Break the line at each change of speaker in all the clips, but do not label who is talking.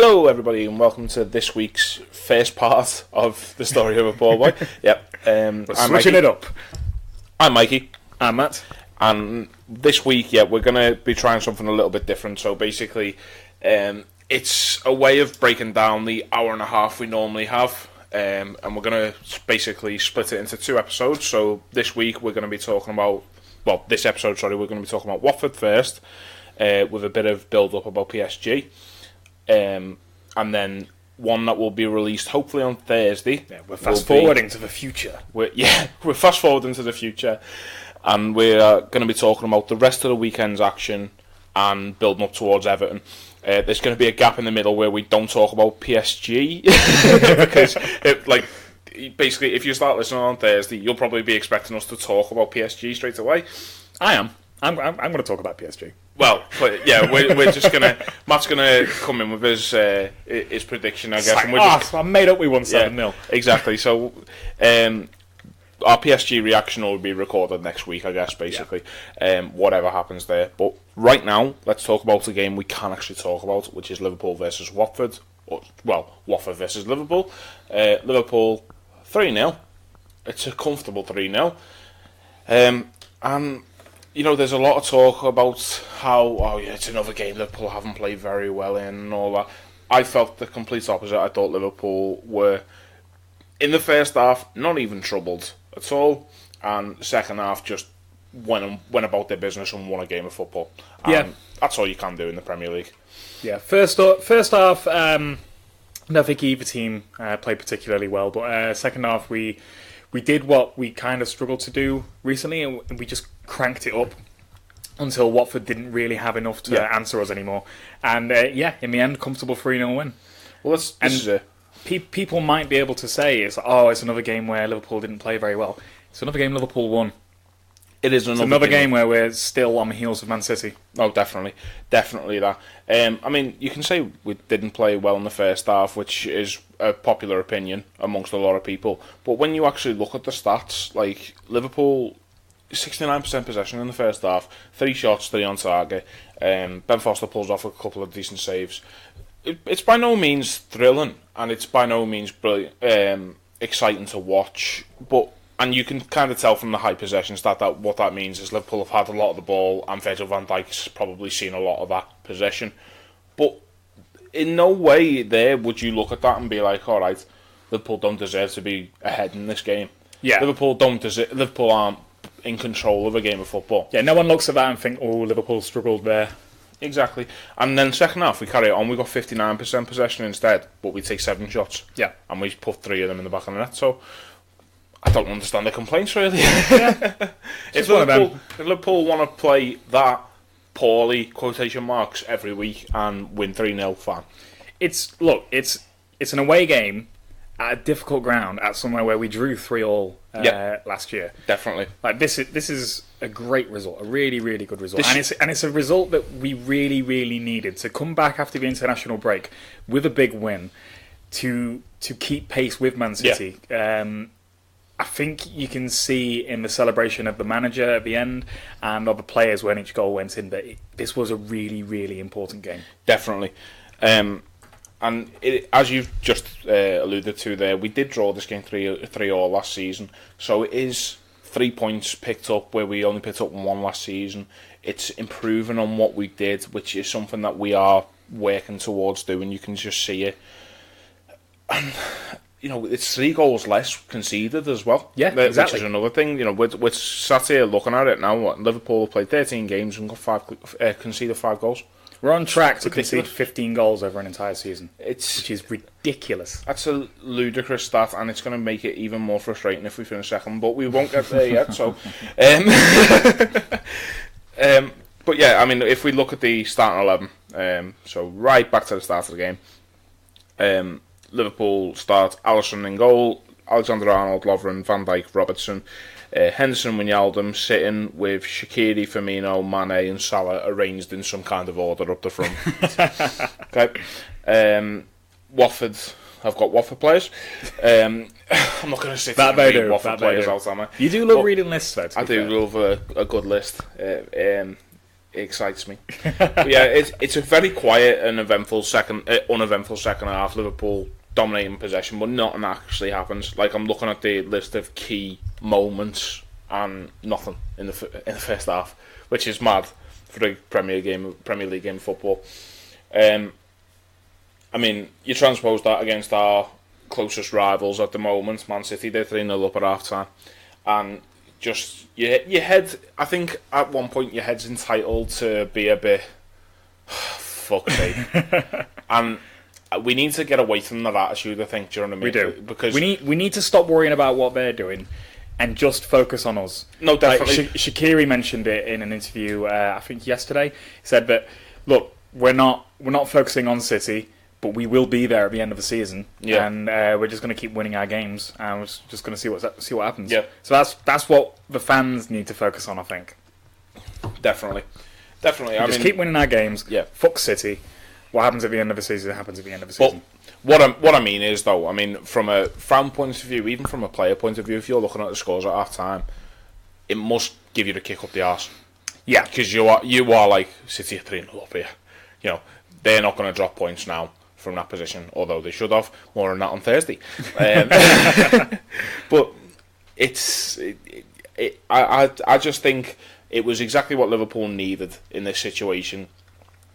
Hello, everybody, and welcome to this week's first part of the story of a poor boy. Yep.
We're switching it up.
I'm Mikey.
I'm Matt.
And this week, we're going to be trying something a little bit different. So basically, it's a way of breaking down the hour and a half we normally have. And we're going to basically split it into two episodes. So this week, we're going to be talking about... Well, this episode, we're going to be talking about Watford first, with a bit of build-up about PSG. And then one that will be released hopefully on Thursday.
Yeah, we're fast-forwarding to the future.
We're fast-forwarding to the future. And we're going to be talking about the rest of the weekend's action and building up towards Everton. There's going to be a gap in the middle where we don't talk about PSG. Because, basically, if you start listening on Thursday, you'll probably be expecting us to talk about PSG straight away.
I am. I'm going to talk about PSG.
Well, but yeah, we're just gonna. Matt's gonna come in with his prediction, I guess.
Like,
and we're just,
I made up we won 7-0.
Exactly. So, our PSG reaction will be recorded next week, I guess. Basically, whatever happens there. But right now, let's talk about the game we can actually talk about, which is Liverpool versus Watford. Well, Watford versus Liverpool. Liverpool 3-0. It's a comfortable 3-0. And. You know, there's a lot of talk about how, it's another game Liverpool haven't played very well in and all that. I felt the complete opposite. I thought Liverpool were, in the first half, not even troubled at all. And second half, just went about their business and won a game of football. And that's all you can do in the Premier League. Yeah,
first half, I don't think either team played particularly well. But second half, we did what we kind of struggled to do recently, and we just cranked it up until Watford didn't really have enough to answer us anymore. And in the end, comfortable 3-0 win.
Well, this is it.
People might be able to say, it's another game where Liverpool didn't play very well. It's another game Liverpool won.
It is
another game where we're still on the heels of Man City.
Oh, definitely that. I mean, you can say we didn't play well in the first half, which is a popular opinion amongst a lot of people. But when you actually look at the stats, like Liverpool, 69% possession in the first half, 3 shots, 3 on target. Ben Foster pulls off a couple of decent saves. It's by no means thrilling, and it's by no means brilliant, exciting to watch, and you can kind of tell from the high possession stat that what that means is Liverpool have had a lot of the ball, and Virgil van Dijk's probably seen a lot of that possession. But in no way there would you look at that and be like, all right, Liverpool don't deserve to be ahead in this game.
Yeah,
Liverpool aren't in control of a game of football.
Yeah, no one looks at that and think, Liverpool struggled there.
Exactly. And then second half, we carry it on. We got 59% possession instead, but we take 7 shots.
Yeah,
and we put 3 of them in the back of the net. So I don't understand the complaints, really. If Liverpool want to play that poorly, quotation marks, every week and win 3-0, fine.
It's an away game at a difficult ground at somewhere where we drew 3-3 last year.
Definitely.
Like this is a great result, a really, really good result. And it's a result that we really, really needed to come back after the international break with a big win to keep pace with Man City. Yeah. I think you can see in the celebration of the manager at the end and of the players when each goal went in that this was a really, really important game.
Definitely. And as you've just alluded to there, we did draw this game 3-3 last season. So it is 3 points picked up where we only picked up 1 last season. It's improving on what we did, which is something that we are working towards doing. You can just see it. And it's 3 goals less conceded as well.
Yeah, exactly.
Which is another thing. We're sat here looking at it now. Liverpool played 13 games and got conceded 5 goals.
We're on track to concede 15 goals over an entire season, which is ridiculous.
That's a ludicrous stat, and it's going to make it even more frustrating if we finish second, but we won't get there yet. So, but yeah, I mean, if we look at the starting 11, so right back to the start of the game, Liverpool start Alisson in goal, Alexander-Arnold, Lovren, Van Dijk, Robertson, Henderson, Wijnaldum sitting with Shaqiri, Firmino, Mane and Salah arranged in some kind of order up the front. Okay. Watford, I've got Watford players. I'm not going to sit there and read Watford players out, am I?
You do love reading lists, though.
I do love a good list. It excites me. But yeah, it's a very quiet and uneventful second half. Liverpool dominating possession, but nothing actually happens. Like, I'm looking at the list of key moments, and nothing in the first half, which is mad for a Premier League game of football. I mean, you transpose that against our closest rivals at the moment, Man City. They're 3-0 up at half time, and just your head. I think at one point your head's entitled to be a bit fuck's sake, and we need to get away from that attitude. I think, do you know what I mean?
We do,
because
we need to stop worrying about what they're doing and just focus on us.
No, definitely.
Like, Shaqiri mentioned it in an interview, I think yesterday. He said that, look, we're not focusing on City, but we will be there at the end of the season, and we're just going to keep winning our games, and we're just going to see what happens.
Yeah.
So that's what the fans need to focus on, I think.
Definitely.
Just keep winning our games.
Yeah.
Fuck City. What happens at the end of the season happens at the end of the season.
But what I mean is, though, I mean, from a fan point of view, even from a player point of view, if you're looking at the scores at half time, it must give you the kick up the arse.
Yeah.
Because you are like, City are 3-0 up here. You know, they're not going to drop points now from that position, although they should have. More on that on Thursday. But I just think it was exactly what Liverpool needed in this situation.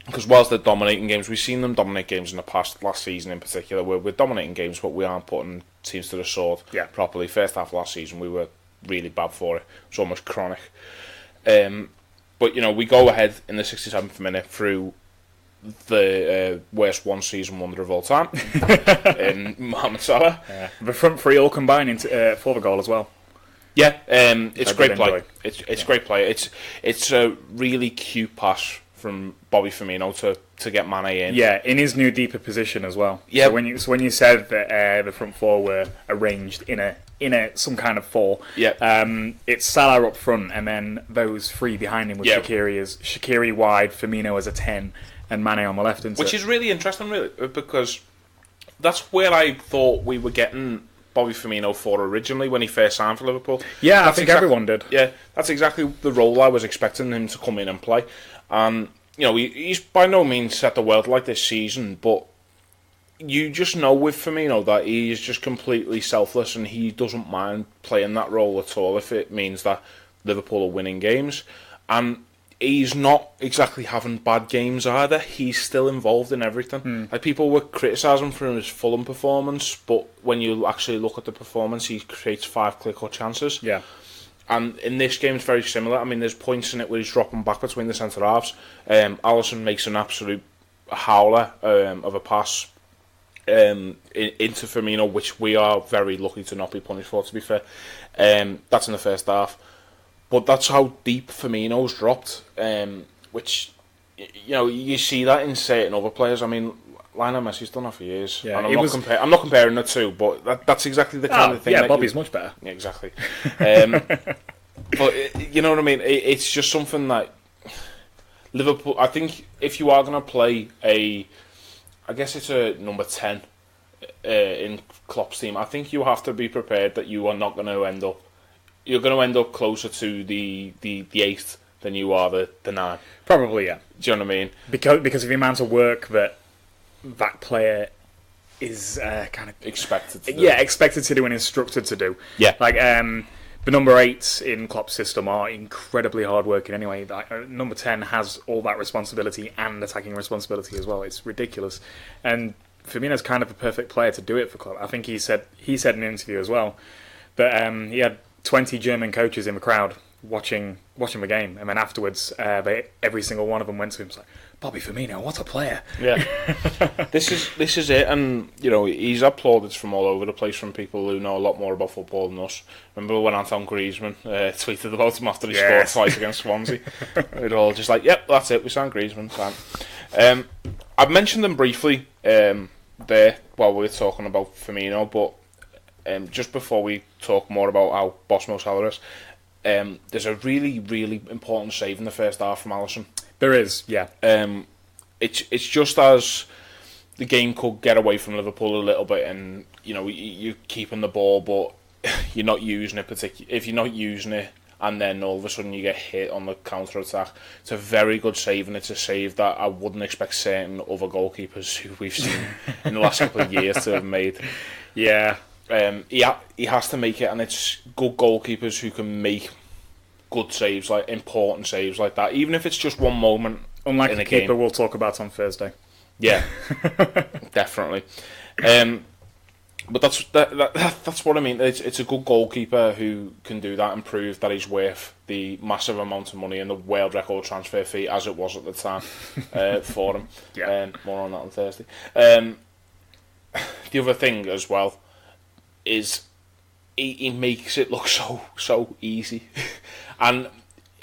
Because whilst they're dominating games, we've seen them dominate games in the past, last season in particular, where we're dominating games, but we aren't putting teams to the sword properly. First half of last season, we were really bad for it. It was almost chronic. But, you know, we go ahead in the 67th minute through the worst one-season wonder of all time, in Mohamed Salah.
The front three all combine for the goal as well.
Yeah, it's great play. It's great play. It's a really cute pass from Bobby Firmino to get Mane in.
Yeah, in his new deeper position as well.
Yeah.
So when you said that the front four were arranged in a some kind of four, it's Salah up front, and then those three behind him with Shaqiri wide, Firmino as a 10, and Mane on the left.
Which is really interesting, really, because that's where I thought we were getting Bobby Firmino for originally when he first signed for Liverpool.
Yeah, I think everyone did.
Yeah, that's exactly the role I was expecting him to come in and play. And, you know, he's by no means set the world like this season, but you just know with Firmino that he is just completely selfless and he doesn't mind playing that role at all if it means that Liverpool are winning games. And he's not exactly having bad games either. He's still involved in everything. Like, people were criticising for his Fulham performance, but when you actually look at the performance, he creates 5 clear-cut chances.
Yeah.
And in this game, it's very similar. I mean, there's points in it where he's dropping back between the centre halves. Alisson makes an absolute howler of a pass into Firmino, which we are very lucky to not be punished for, to be fair. That's in the first half. But that's how deep Firmino's dropped, which, you know, you see that in certain other players. I mean, Lionel Messi's done that for years. Yeah, and I'm not comparing the two, but that's exactly the kind of thing.
Yeah, Bobby's much better.
Yeah, exactly. But you know what I mean? It's just something that Liverpool, I think if you are going to play I guess it's a number 10 in Klopp's team, I think you have to be prepared that you are not going to end up, you're going to end up closer to the 8th than you are the 9.
Probably, yeah.
Do you know what I mean?
Because of the amount of work that player is kind of
expected to do.
Yeah, expected to do and instructed to do.
Yeah.
Like, the number 8s in Klopp's system are incredibly hard-working anyway. Like, number 10 has all that responsibility and attacking responsibility as well. It's ridiculous. And Firmino's kind of a perfect player to do it for Klopp. I think he said in an interview as well that he had 20 German coaches in the crowd watching the game, and then afterwards every single one of them went to him and was like, Bobby Firmino, what a player. Yeah.
This is it, and you know, he's had plaudits from all over the place from people who know a lot more about football than us. Remember when Antoine Griezmann tweeted about him after he scored twice against Swansea? They're all just like, yep, that's it, we signed Griezmann, fine. I've mentioned them briefly there while we were talking about Firmino, but just before we talk more about how boss Mo Salah is, there's a really, really important save in the first half from Alisson.
There is, yeah.
It's just as the game could get away from Liverpool a little bit, and you know, you're keeping the ball, but you're not using it. If you're not using it and then all of a sudden you get hit on the counter attack. It's a very good save, and it's a save that I wouldn't expect certain other goalkeepers who we've seen in the last couple of years to have made.
Yeah.
He has to make it, and it's good goalkeepers who can make good saves, like important saves like that, even if it's just one moment.
Unlike
in
the
a
keeper
game.
we'll talk about on Thursday.
Yeah, definitely. But that's what I mean. It's a good goalkeeper who can do that and prove that he's worth the massive amount of money and the world record transfer fee, as it was at the time, for him.
Yeah.
More on that on Thursday. The other thing as well is he makes it look so easy, and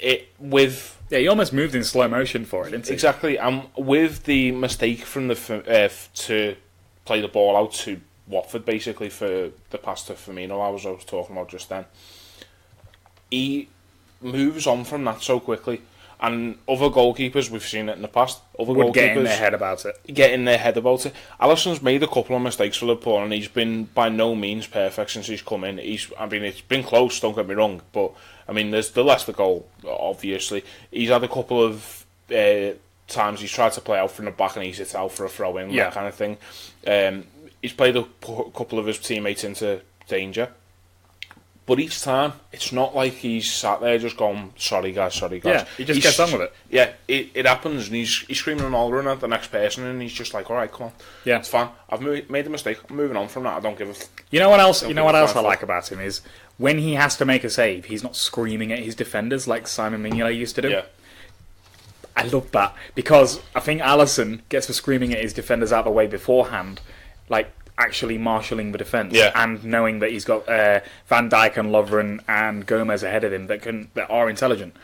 he almost moved in slow motion for it, didn't he?
Exactly, and with the mistake from to play the ball out to Watford, basically, for the pass to Firmino I was talking about just then, he moves on from that so quickly. And other goalkeepers, we've seen it in the past,
would get in their head about it.
Alisson's made a couple of mistakes for Liverpool, and he's been by no means perfect since he's come in. It's been close, don't get me wrong, but I mean, there's the Leicester goal, obviously. He's had a couple of times he's tried to play out from the back and he's hit out for a throw-in, that kind of thing. He's played a couple of his teammates into danger. But each time, it's not like he's sat there just going, sorry guys.
Yeah, he just gets on with it.
Yeah, it happens, and he's screaming and hollering at the next person, and he's just like, alright, come on.
Yeah.
It's fine. I've made a mistake. I'm moving on from that. I don't give a...
You know what else I like about him is when he has to make a save, he's not screaming at his defenders like Simon Mignolet used to do.
Yeah.
I love that, because I think Alisson gets for screaming at his defenders out of the way beforehand, like actually marshalling the defence, and knowing that he's got Van Dijk and Lovren and Gomez ahead of him that are intelligent.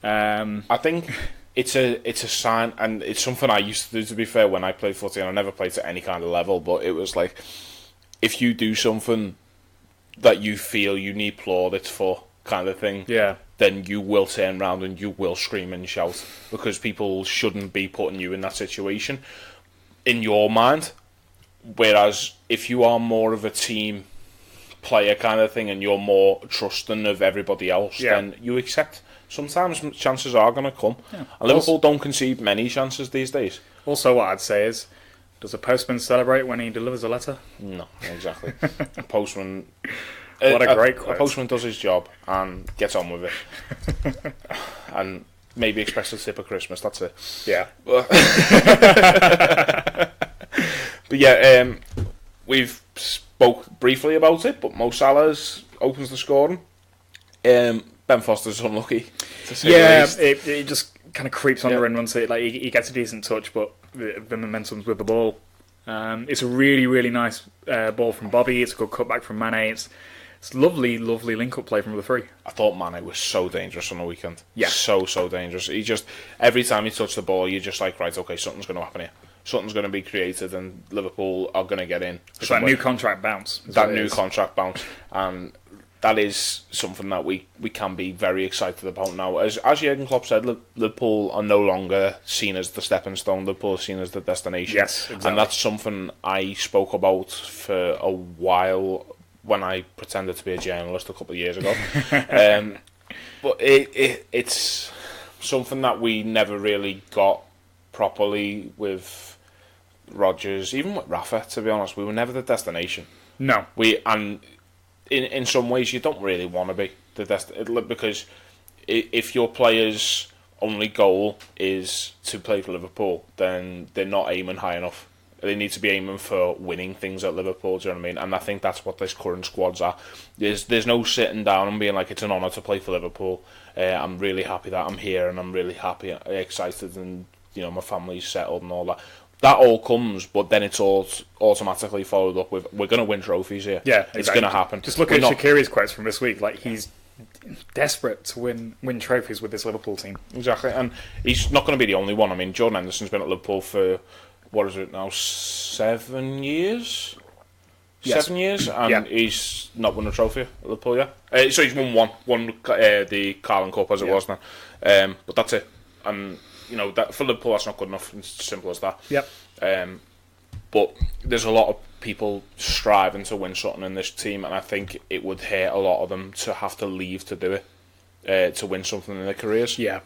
I think it's a sign, and it's something I used to do, to be fair, when I played footy, and I never played to any kind of level, but it was like, if you do something that you feel you need plaudits for, kind of thing, then you will turn around and you will scream and shout, because people shouldn't be putting you in that situation in your mind. Whereas if you are more of a team player kind of thing and you're more trusting of everybody else, then you accept sometimes chances are going to come. Yeah. And Liverpool don't concede many chances these days.
Also, what I'd say is, does a postman celebrate when he delivers a letter?
No, exactly. A postman...
What a great quote.
A postman does his job and gets on with it. And maybe expects a tip at Christmas, that's it.
Yeah.
But yeah, we've spoke briefly about it, but Mo Salah opens the scoring. Ben Foster's unlucky, to say the least.
It just kind of creeps under and runs it. Like he gets a decent touch, but the momentum's with the ball. It's a really, really nice ball from Bobby. It's a good cutback from Mane. It's lovely, lovely link-up play from the three.
I thought Mane was so dangerous on the weekend.
Yeah.
So dangerous. He just, every time he touched the ball, you're just like, right, okay, something's going to happen here. Something's going to be created and Liverpool are going to get in.
It's that new contract bounce.
Contract bounce. And that is something that we can be very excited about now. As Jurgen Klopp said, Liverpool are no longer seen as the stepping stone. Liverpool are seen as the destination.
Yes, exactly.
And that's something I spoke about for a while when I pretended to be a journalist a couple of years ago. But it's something that we never really got properly with Rodgers, even with Rafa, to be honest. We were never the destination.
No.
And in some ways you don't really want to be the because if your player's only goal is to play for Liverpool, then they're not aiming high enough. They need to be aiming for winning things at Liverpool, do you know what I mean? And I think that's what this current squad's are. There's no sitting down and being like, it's an honour to play for Liverpool. I'm really happy that I'm here and I'm really happy, excited, and my family's settled and all that. That all comes, but then it's all automatically followed up with, we're going to win trophies here.
Yeah, exactly.
It's going to happen.
Just look at Shaqiri's quotes from this week. Like, he's desperate to win trophies with this Liverpool team.
Exactly, and he's not going to be the only one. I mean, Jordan Henderson's been at Liverpool for, what is it now, 7 years?
Yes.
7 years, and he's not won a trophy at Liverpool yet. So he's won the Carling Cup as it was now. But that's it. And that for Liverpool, that's not good enough. It's as simple as that.
Yep.
But there's a lot of people striving to win something in this team, and I think it would hurt a lot of them to have to leave to do it. to win something in their careers.
Yeah.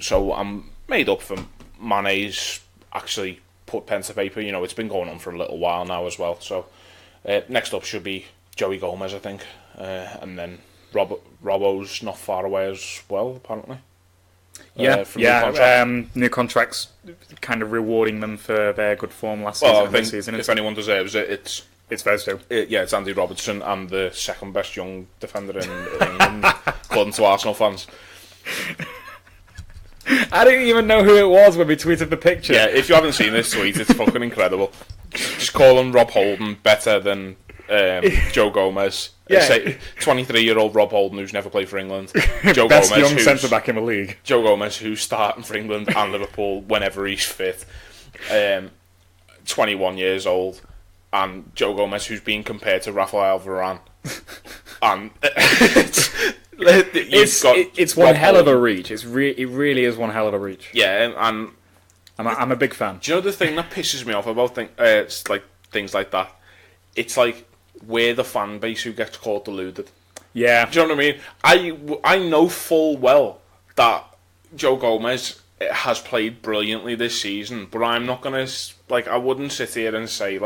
So I'm made up for Mane's actually put pen to paper. You know, it's been going on for a little while now as well. So next up should be Joey Gomez, I think, and then Robbo's not far away as well, apparently.
New contracts kind of rewarding them for their good form last season.
I think
this season.
if anyone deserves it,
it's those two.
It's Andy Robertson and the second best young defender in England, according to Arsenal fans.
I didn't even know who it was when we tweeted the picture.
Yeah, if you haven't seen this tweet, it's fucking incredible. Just calling Rob Holden better than Joe Gomez.
Yeah.
Say 23-year-old Rob Holden who's never played for England. Joe
Best
Gomez,
young centre back in the league.
Joe Gomez, who's starting for England and Liverpool whenever he's fit. 21 years old, and Joe Gomez, who's being compared to Rafael Varane. And
it's one hell of a reach. It really is one hell of a reach.
Yeah, and
I'm a big fan.
Do you know the thing that pisses me off about it's like things like that? It's like we're the fan base who gets called deluded.
Yeah.
Do you know what I mean? I know full well that Joe Gomez has played brilliantly this season, but I'm not gonna I wouldn't sit here and say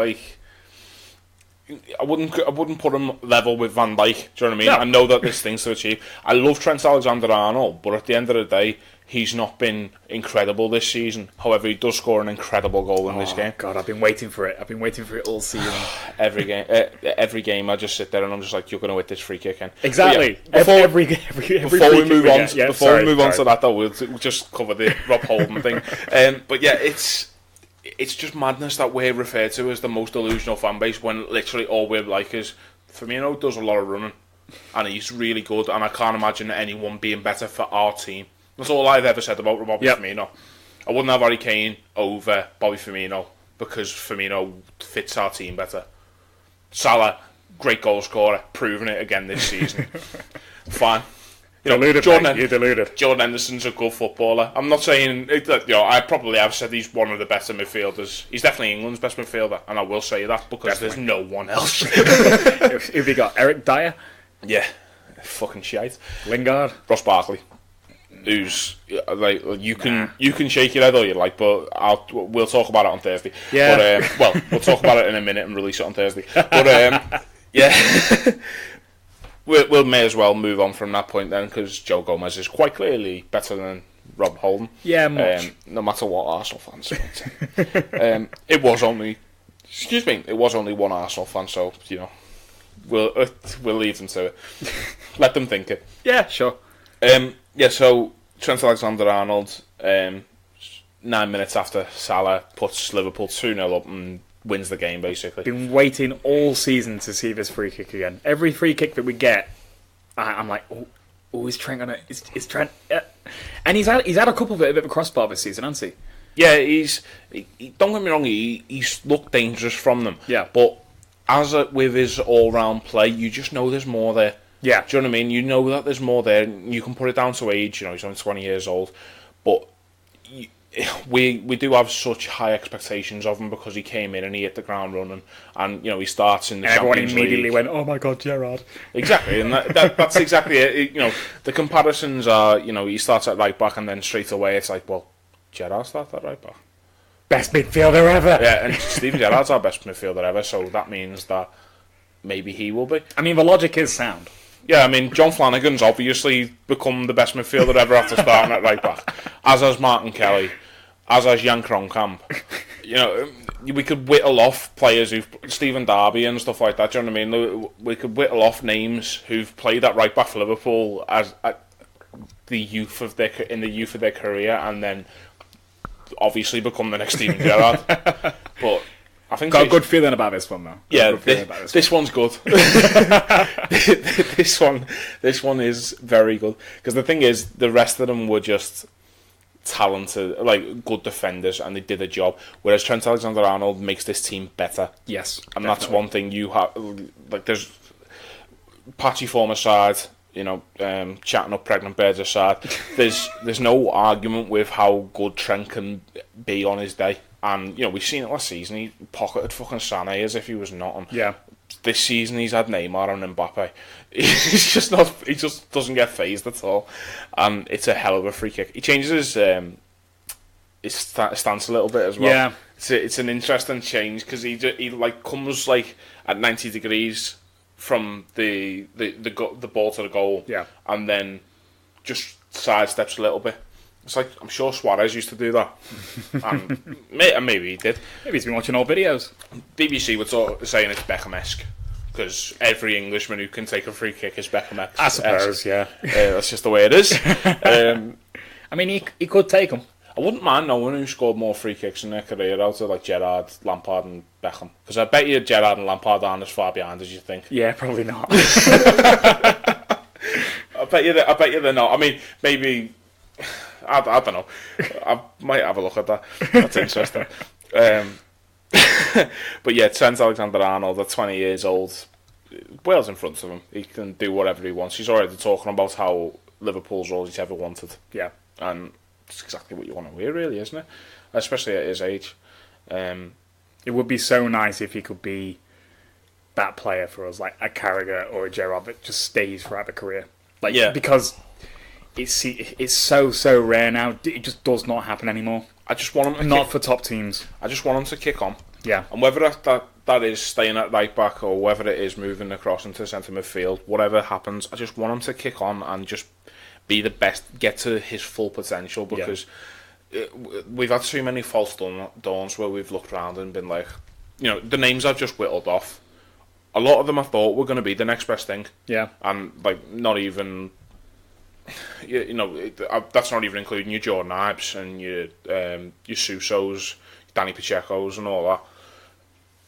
I wouldn't put him level with Van Dijk. Do you know what I mean?
No.
I know that there's things to achieve. I love Trent Alexander-Arnold, but at the end of the day, he's not been incredible this season. However, he does score an incredible goal in this game.
God, I've been waiting for it. I've been waiting for it all season.
Every game, I just sit there and I'm just like, you're going to hit this free kick in.
Exactly.
Yeah, before we move on to that, though, we'll just cover the Rob Holden thing. But yeah, it's just madness that we're referred to as the most delusional fan base when literally all we're like is Firmino does a lot of running and he's really good, and I can't imagine anyone being better for our team. That's all I've ever said about Bobby Firmino. I wouldn't have Harry Kane over Bobby Firmino because Firmino fits our team better. Salah, great goal scorer, proving it again this season. Fine.
Deluded, you're deluded.
Jordan Henderson's a good footballer. I'm not saying I probably have said he's one of the better midfielders. He's definitely England's best midfielder, and I will say that because there's no one else.
Who've you got? Eric Dyer?
Yeah, fucking shite.
Lingard?
Ross Barkley, who's you can shake your head all you like, but we'll talk about it on Thursday.
Yeah.
But, we'll talk about it in a minute and release it on Thursday. But yeah. We may as well move on from that point then, because Joe Gomez is quite clearly better than Rob Holden.
Yeah, much.
No matter what Arsenal fans say. It was only one Arsenal fan, so we'll leave them to it. Let them think it.
Yeah, sure.
So Trent Alexander-Arnold, 9 minutes after Salah puts Liverpool 2-0 up and wins the game, basically.
Been waiting all season to see this free kick again. Every free kick that we get, I'm like, is Trent gonna? Is Trent? And he's had a couple of a bit of a crossbar this season, hasn't he?
Yeah, don't get me wrong. He's looked dangerous from them.
Yeah,
but with his all-round play, you just know there's more there.
Yeah,
do you know what I mean? You know that there's more there. You can put it down to age. He's only 20 years old, but we do have such high expectations of him because he came in and he hit the ground running, and he starts in the
everyone
Champions
immediately
League.
went, "Oh my God, Gerrard!"
Exactly, and that's exactly it. The comparisons are, he starts at right back and then straight away it's like, well, Gerrard starts at right back.
Best midfielder ever.
Yeah, and Steven Gerrard's our best midfielder ever, so that means that maybe he will be.
I mean, the logic is sound.
Yeah, I mean, John Flanagan's obviously become the best midfielder ever after starting at right back, as has Martin Kelly, as has Jan Kronkamp. We could whittle off players Stephen Darby and stuff like that. Do you know what I mean? We could whittle off names who've played at right back for Liverpool as the youth of their career, and then obviously become the next Steven Gerrard. But I think
got a good feeling about this one though.
This one's good. This one is very good, because the thing is, the rest of them were just talented, good defenders, and they did a job. Whereas Trent Alexander-Arnold makes this team better.
Yes,
and
definitely.
That's one thing you have. There's patchy former side, chatting up pregnant birds aside. There's no argument with how good Trent can be on his day. And, we've seen it last season. He pocketed fucking Sané as if he was nothing.
Yeah.
this season he's had Neymar and Mbappe. He's just not. He just doesn't get phased at all, and it's a hell of a free kick. He changes his stance a little bit as well.
Yeah,
it's an interesting change because he like comes like at 90 degrees from the ball to the goal,
yeah,
and then just sidesteps a little bit. It's like, I'm sure Suarez used to do that. And maybe he did.
Maybe he's been watching old videos.
BBC were sort of saying it's Beckham-esque, because every Englishman who can take a free kick is Beckham-esque.
I suppose, yeah.
That's just the way it is.
I mean, he could take them.
I wouldn't mind knowing who scored more free kicks in their career out of like Gerrard, Lampard and Beckham. Because I bet you Gerrard and Lampard aren't as far behind as you think.
Yeah, probably not.
I bet you they're not. I mean, maybe... I don't know. I might have a look at that. That's interesting. But yeah, Trent Alexander-Arnold at 20 years old, Wales in front of him. He can do whatever he wants. He's already talking about how Liverpool's all he's ever wanted.
Yeah.
And it's exactly what you want to hear, really, isn't it? Especially at his age.
It would be so nice if he could be that player for us, like a Carragher or a Gerrard that just stays throughout the career. Like, yeah. Because it's so rare now. It just does not happen anymore.
I just want him
to for top teams.
I just want him to kick on.
Yeah.
And whether that is staying at right back or whether it is moving across into centre midfield, whatever happens, I just want him to kick on and just be the best, get to his full potential, because we've had too many false dawns where we've looked around and been like, the names I've just whittled off, a lot of them I thought were going to be the next best thing.
Yeah.
And like not even... that's not even including your Jordan Ives and your Susos, Danny Pacheco's and all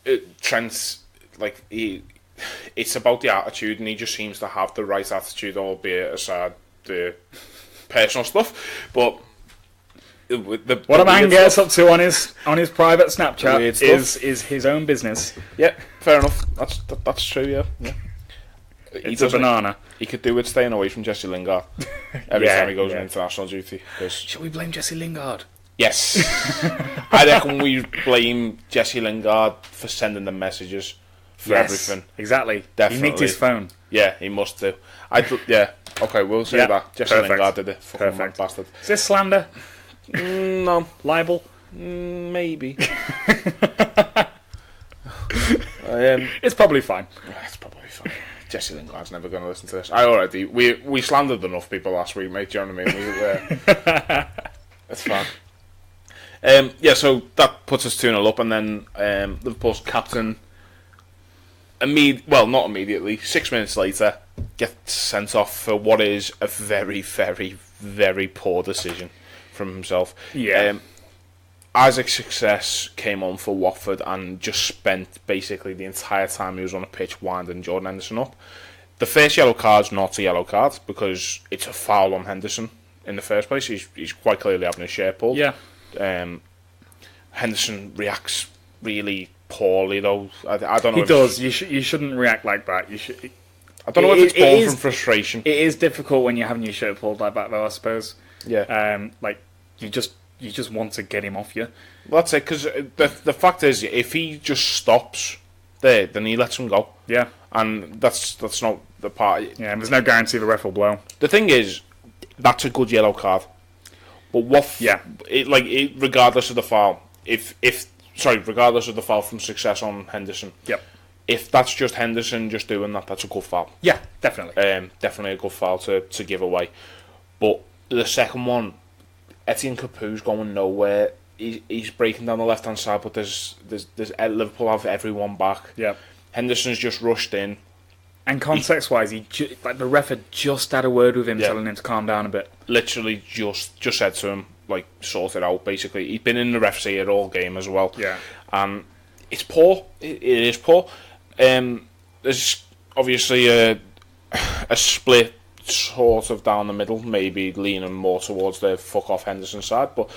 that. Trent's like it's about the attitude, and he just seems to have the right attitude, albeit aside the personal stuff. But
what a man gets up to on his private Snapchat is his own business.
Yeah, fair enough. That's true. Yeah.
It's a banana.
He could do with staying away from Jesse Lingard every time he goes on international duty.
Should we blame Jesse Lingard?
Yes. I reckon we blame Jesse Lingard for sending the messages for everything.
Exactly.
Definitely.
He nicked his phone.
Yeah, he must do. Okay, we'll say that. Jesse Lingard did it. Fucking mad bastard.
Is this slander?
No.
Libel?
Maybe.
It's probably fine.
It's probably fine. Jesse Lingard's never going to listen to this. We slandered enough people last week, mate. Do you know what I mean? That's fine. So that puts us 2-0 up, and then Liverpool's captain, not immediately, 6 minutes later, gets sent off for what is a very, very, very poor decision from himself.
Yeah.
Isaac's success came on for Watford and just spent basically the entire time he was on a pitch winding Jordan Henderson up. The first yellow card's not a yellow card because it's a foul on Henderson in the first place. He's quite clearly having his shirt pulled.
Yeah.
Henderson reacts really poorly though. I don't know.
He does. You shouldn't react like that. You should.
I don't know if it's born from frustration.
It is difficult when you're having your shirt pulled like that though, I suppose.
Yeah.
You just want to get him off you.
Well, that's it, because the fact is, if he just stops there, then he lets him go.
Yeah.
And that's not the part.
Yeah, and there's no guarantee the ref will blow.
The thing is, that's a good yellow card. But regardless of the foul, regardless of the foul from success on Henderson.
Yep.
If that's just Henderson just doing that, that's a good foul.
Yeah, definitely.
Definitely a good foul to give away. But the second one, Etienne Capoe's going nowhere. He's breaking down the left hand side, but there's Liverpool have everyone back.
Yeah.
Henderson's just rushed in.
And context wise, the ref had just had a word with him, telling him to calm down a bit.
Literally just said to him, like, sort it out. Basically, he'd been in the ref's ear all game as well.
Yeah.
And it's poor. It is poor. There's obviously a split sort of down the middle, maybe leaning more towards the fuck off Henderson side, but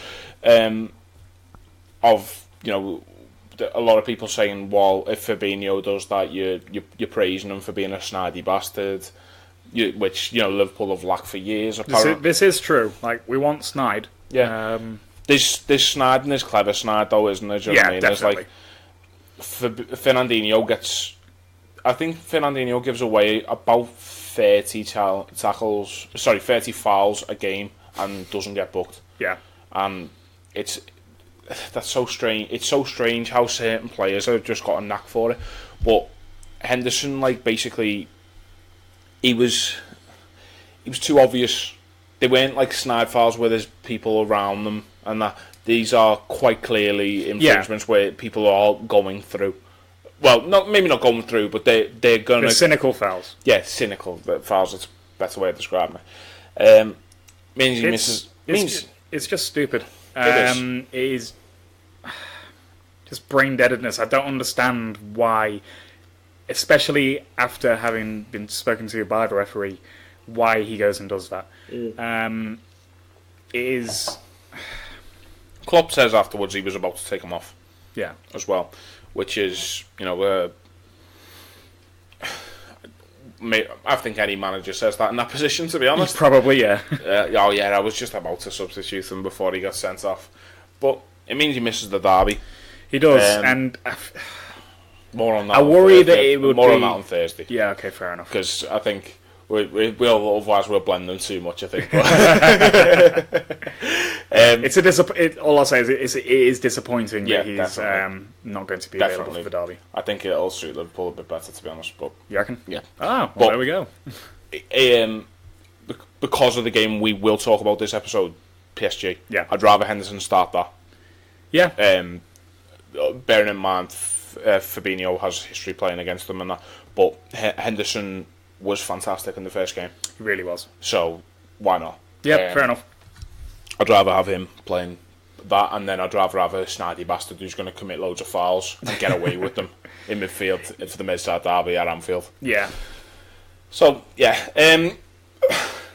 a lot of people saying, well, if Fabinho does that, you're praising him for being a snidey bastard, which Liverpool have lacked for years.
This is true. Like, we want snide.
Yeah. There's snide and there's clever snide though, isn't there? Do you know what I mean?
Definitely.
There's like Fernandinho gets I think Fernandinho gives away about 30 tackles, 30 fouls a game and doesn't get booked.
Yeah.
And that's so strange. It's so strange how certain players have just got a knack for it. But Henderson, like, basically, he was too obvious. They weren't like snide fouls where there's people around them, and that these are quite clearly infringements where people are going through. Well, maybe not going through, but they're going to...
They're cynical fouls.
Yeah, cynical fouls. That's a better way of describing it. Means he misses...
It's just stupid.
It
is just brain deadedness. I don't understand why, especially after having been spoken to by the referee, why he goes and does that. It is...
Klopp says afterwards he was about to take him off.
Yeah.
As well. Which is, I think any manager says that in that position, to be honest.
Probably, yeah.
I was just about to substitute him before he got sent off. But it means he misses the derby.
He does, and...
more on that.
I worry that it would
more
be...
on that on Thursday.
Yeah, okay, fair enough.
Because I think we'll blend them too much, I think.
All I'll say is it is disappointing that he's not going to be available for the derby.
I think it'll suit Liverpool a bit better, to be honest. But
you reckon?
Yeah.
Oh, well, there we go.
Because of the game we will talk about this episode, PSG.
Yeah.
I'd rather Henderson start that.
Yeah.
Bearing in mind, Fabinho has history playing against them and that, but Henderson was fantastic in the first game.
He really was.
So why not?
Yeah, fair enough.
I'd rather have him playing that, and then I'd rather have a snidey bastard who's going to commit loads of fouls and get away with them in midfield for the Merseyside derby at Anfield.
Yeah.
So yeah,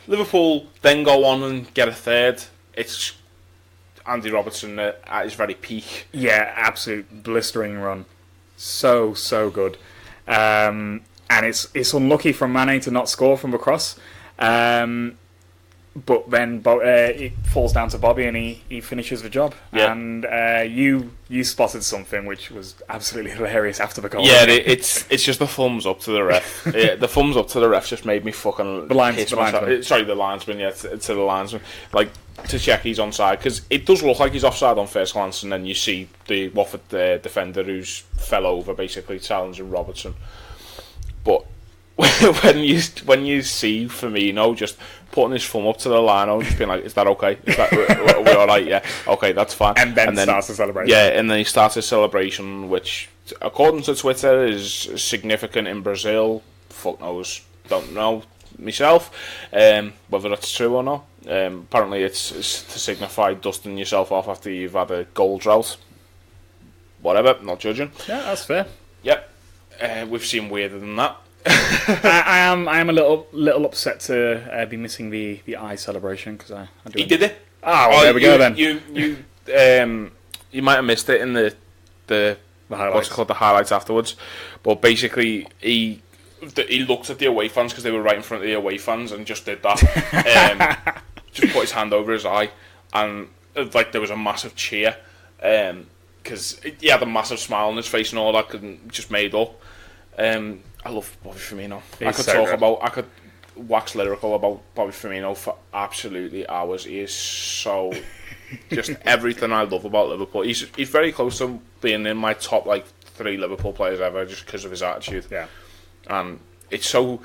Liverpool then go on and get a third. It's Andy Robertson at his very peak.
Yeah, absolute blistering run. So good. And it's unlucky from Mane to not score from the cross. But then it falls down to Bobby and he finishes the job.
Yeah.
And you spotted something which was absolutely hilarious after the goal.
Yeah, it's just the thumbs up to the ref. The thumbs up to the ref just made me fucking
the linesman.
Sorry, the linesman. Yeah, to the linesman. Like, to check he's onside, because it does look like he's offside on first glance, and then you see the Watford defender who's fell over basically challenging Robertson. But when you see Firmino just putting his thumb up to the line, I was just being like, "Is that okay? Are we all right? Yeah, okay, that's fine."
And then starts the celebration.
Yeah, and then he starts his celebration, which, according to Twitter, is significant in Brazil. Fuck knows, don't know myself whether that's true or not. Apparently, it's to signify dusting yourself off after you've had a goal drought. Whatever, not judging.
Yeah, that's fair.
Yep. We've seen weirder than that.
I am a little upset to be missing the eye celebration, because I do.
He did it.
Well, there we go then.
You might have missed it in the
highlights.
What's it called, the highlights afterwards. But basically, he looked at the away fans because they were right in front of the away fans and just did that. Just put his hand over his eye, and like there was a massive cheer. Because he had a massive smile on his face and all that, just made up. I love Bobby Firmino. I could wax lyrical about Bobby Firmino for absolutely hours. He is so just everything I love about Liverpool. He's very close to being in my top 3 Liverpool players ever, just because of his attitude.
Yeah,
and it's so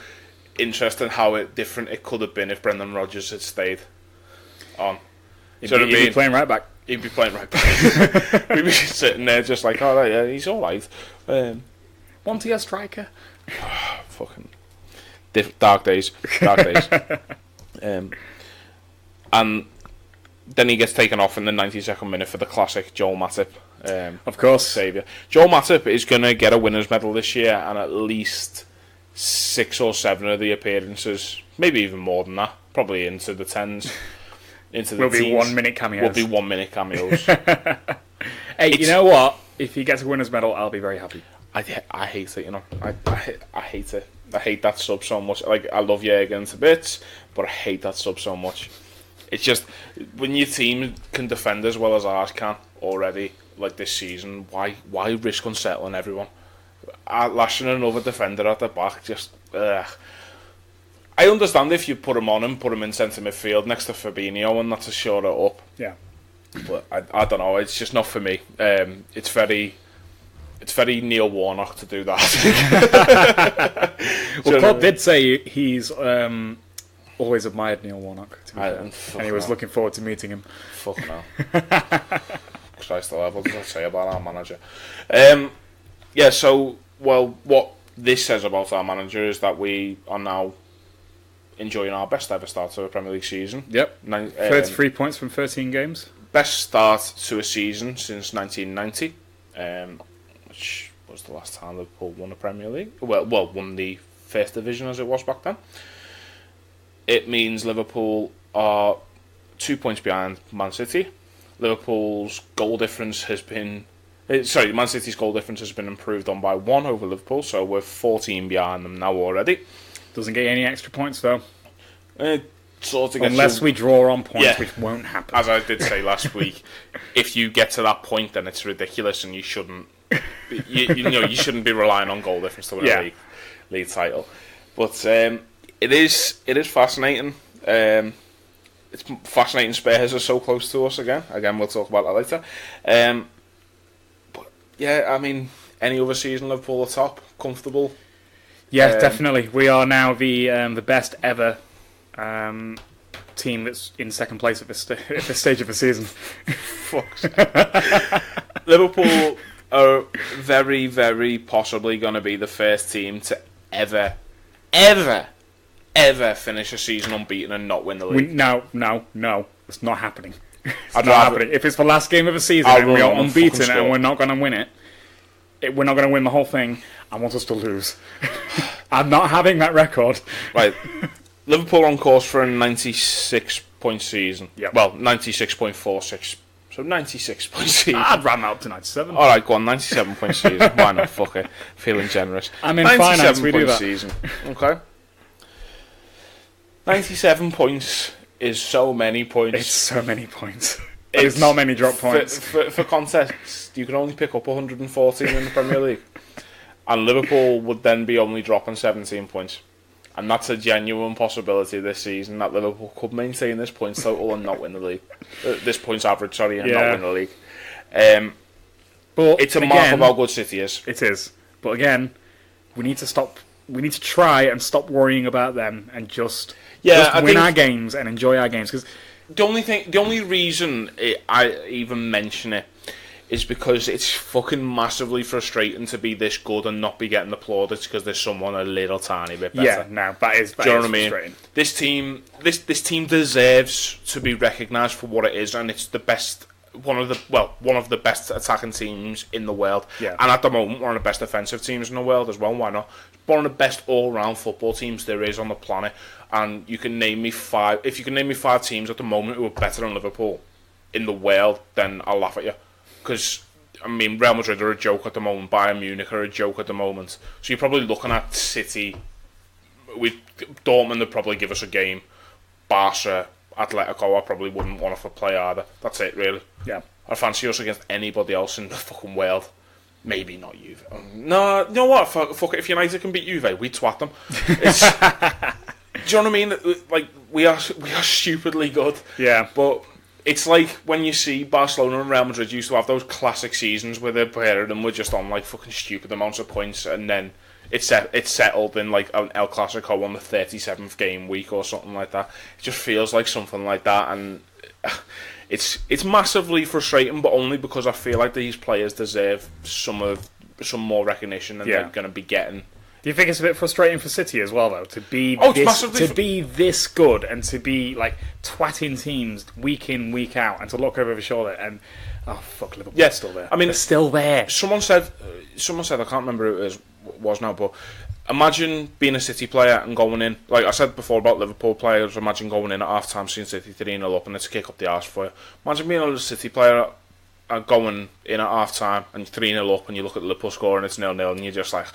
interesting how different it could have been if Brendan Rodgers had stayed on.
He'd be playing right back.
He'd be playing right back. We'd be sitting there just like, oh, yeah, he's all right.
Want a striker?
Fucking dark days. And then he gets taken off in the 92nd minute for the classic Joel Matip.
Of course.
Saviour. Joel Matip is going to get a winner's medal this year, and at least 6 or 7 of the appearances, maybe even more than that, probably into the 10s.
Will be 1 minute cameos.
Will be 1 minute cameos.
Hey, you know what? If he gets a winner's medal, I'll be very happy.
I hate it, I hate it. I hate that sub so much. I love Jurgen to bits, but I hate that sub so much. It's just, when your team can defend as well as ours can already, this season, why risk unsettling everyone? lashing another defender at the back. Just, I understand if you put him on and put him in centre midfield next to Fabinho and not to shore it up.
Yeah.
But I don't know. It's just not for me. It's very Neil Warnock to do that.
Well, Klopp did say he's always admired Neil Warnock, and he was looking forward to meeting him.
Fuck no. Christ alive, what did I say about our manager? So, what this says about our manager is that we are now enjoying our best ever start to a Premier League season.
Yep. 33 points from 13 games. Best
start to a season since 1990, which was the last time Liverpool won a Premier League. Well, won the First Division as it was back then. It means Liverpool are 2 points behind Man City. Liverpool's goal difference has been... Man City's goal difference has been improved on by 1 over Liverpool, so we're 14 behind them now already.
Doesn't get any extra points, though.
Unless
we draw on points, which won't happen.
As I did say last week, if you get to that point, then it's ridiculous, and you shouldn't. You shouldn't be relying on goal difference to win a league title. But it is fascinating. It's fascinating. Spurs are so close to us again. Again, we'll talk about that later. But yeah, I mean, any other season Liverpool are top, comfortable.
Yeah, definitely. We are now the best ever team that's in second place at this stage of the season.
Fuck's sake. Liverpool are very, very possibly going to be the first team to ever finish a season unbeaten and not win the league.
No. It's not happening. It's not happening. If it's the last game of the season and we are unbeaten and we're not going to win it, we're not going to win the whole thing. I want us to lose. I'm not having that record.
Right. Liverpool on course for a 96-point season.
Yep.
Well, 96.46. So 96-point season.
I'd ram that up to 97.
Alright, go on, 97-point season. Why not? Fuck it. Feeling generous.
I'm in finance, we do that.
Season. Okay. 97 points is so many points.
It's so many points. There's not many drop points.
For context, you can only pick up 114 in the Premier League. And Liverpool would then be only dropping 17 points. And that's a genuine possibility this season, that Liverpool could maintain this points total and not win the league. This points average, and not win the league. But it's a mark of how good City is.
It is. But again, we need to try and stop worrying about them and just win our games and enjoy our games. Because
the only reason I even mention it is because it's fucking massively frustrating to be this good and not be getting the plaudits because there's someone a little tiny bit better.
Yeah, no, that is frustrating.
This team deserves to be recognised for what it is, and it's the best, one of the best attacking teams in the world.
Yeah.
And at the moment, one of the best defensive teams in the world as well. Why not? One of the best all-round football teams there is on the planet. And you can name me 5. If you can name me 5 teams at the moment who are better than Liverpool in the world, then I'll laugh at you. Because, I mean, Real Madrid are a joke at the moment. Bayern Munich are a joke at the moment. So you're probably looking at City. Dortmund would probably give us a game. Barca, Atletico, I probably wouldn't want to play either. That's it, really.
Yeah.
I'd fancy us against anybody else in the fucking world. Maybe not Juve. No, you know what? Fuck it. If United can beat Juve, we twat them. Do you know what I mean? Like, we are stupidly good.
Yeah.
But it's like when you see Barcelona and Real Madrid used to have those classic seasons where the pair of them were just on like fucking stupid amounts of points, and then it's settled in like an El Clasico on the 37th game week or something like that. It just feels like something like that, and it's massively frustrating, but only because I feel like these players deserve some more recognition than they're going to be getting.
Do you think it's a bit frustrating for City as well, though, to be this good and to be like twatting teams week in, week out, and to look over the shoulder and fuck, Liverpool's still there.
I mean,
they're still there.
Someone said I can't remember who it was now, but imagine being a City player and going in, like I said before about Liverpool players. Imagine going in at half time, seeing City 3-0 up, and it's a kick up the arse for you. Imagine being a City player going in at half time and 3-0 up, and you look at the Liverpool score and it's 0-0, and you're just like,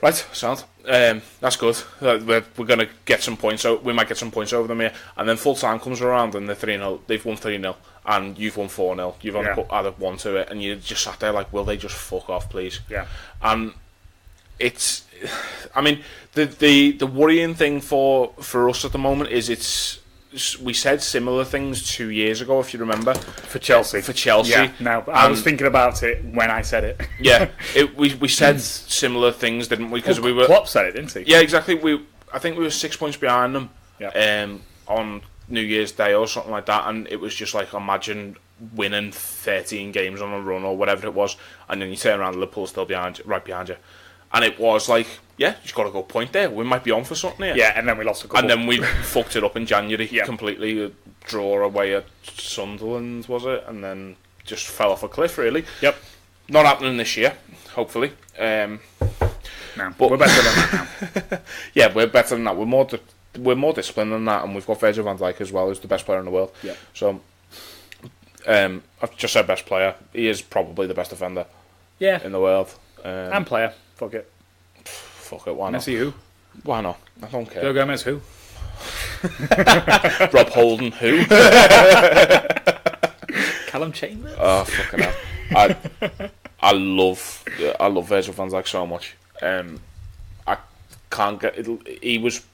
right, sound. That's good. We're going to get some points. So we might get some points over them here. And then full time comes around and they're 3-0. They've won 3-0, and you've won 4-0. You've only added 1 to it, and you just sat there like, will they just fuck off, please?
Yeah.
And it's. I mean, the worrying thing for us at the moment is we said similar things 2 years ago, if you remember,
for Chelsea.
Yeah.
No, I was thinking about it when I said it.
Yeah, we said similar things, didn't we? Because we were.
Klopp said it, didn't he?
Yeah, exactly. I think we were 6 points behind them.
Yeah.
On New Year's Day or something like that, and it was just like, imagine winning 13 games on a run or whatever it was, and then you turn around, Liverpool still right behind you, and it was like, yeah, you've got to go point there. We might be on for something here.
Yeah, and then we lost a couple.
And then we fucked it up in January completely. A draw away at Sunderland, was it? And then just fell off a cliff, really.
Yep.
Not happening this year, hopefully.
No, but we're better than that now.
Yeah, we're better than that. We're more disciplined than that, and we've got Virgil van Dijk as well, who's the best player in the world.
Yeah.
So, I've just said best player. He is probably the best defender.
Yeah.
In the world.
And player. Fuck it.
Fuck it. Why not?
Messi who?
Why not? I don't care.
Joe Gomez who?
Rob Holden who?
Callum Chambers.
Oh, fucking hell. I love Virgil van Dijk so much. I can't get it. He was